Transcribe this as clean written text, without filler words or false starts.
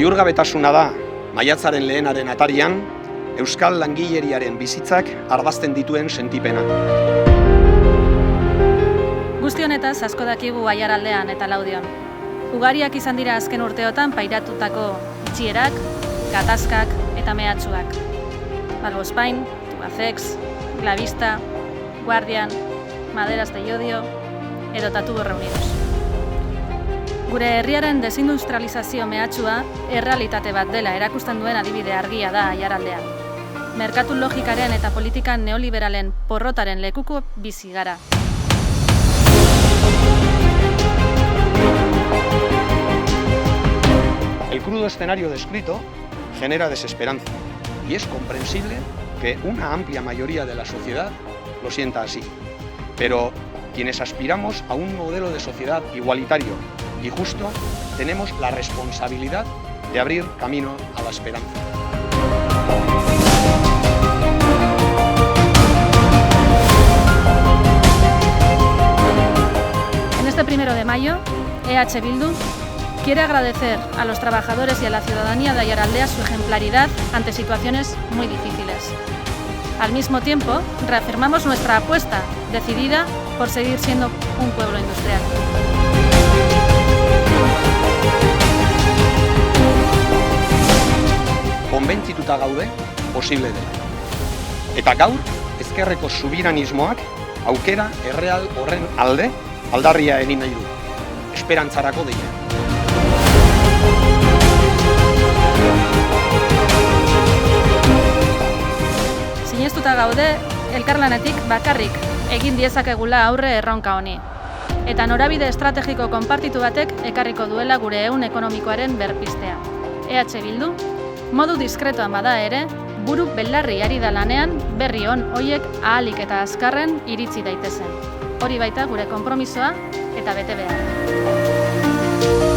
Ziurgabetasuna da, maiatzaren lehenaren atarian, euskal langileriaren bizitzak ardazten dituen sentipena. Guzti honetaz asko dakigu Aiaraldean eta Laudion. Ugariak izan dira azken urteotan pairatutako itxierak, gatazkak eta mehatxuak. Balbospain, Tubacex, Glavista, Guardian, Maderas de Llodio edo Tubos Reunidos. Gure herriaren desindustrializazio mehatxua errealitate bat dela erakusten duen adibide argia da Aiaraldean. Merkatu logikaren eta politika neoliberalen porrotaren lekuko bizi gara. El crudo escenario descrito genera desesperanza y es comprensible que una amplia mayoría de la sociedad lo sienta así. Pero quienes aspiramos a un modelo de sociedad igualitario y justo, tenemos la responsabilidad de abrir camino a la esperanza. En este 1 de mayo, EH Bildu quiere agradecer a los trabajadores y a la ciudadanía de Aiaraldea su ejemplaridad ante situaciones muy difíciles. Al mismo tiempo, reafirmamos nuestra apuesta decidida por seguir siendo un pueblo industrial. Konbentzituta gaude posible dela. Eta gaur, ezkerreko subiranismoak aukera erreal horren alde aldarria egin nahi du. Esperantzarako deia. Sinestuta gaude, elkarlanetik bakarrik egin diezakegula aurre erronka honi. Eta norabide estrategiko konpartitu batek ekarriko duela gure ehun ekonomikoaren berpiztea. EH Bildu, modu diskretuan bada ere, buru belarri ari da lanean berri on hoiek ahalik eta azkarren iritsi daitezen. Hori baita gure konpromisoa eta betebehar.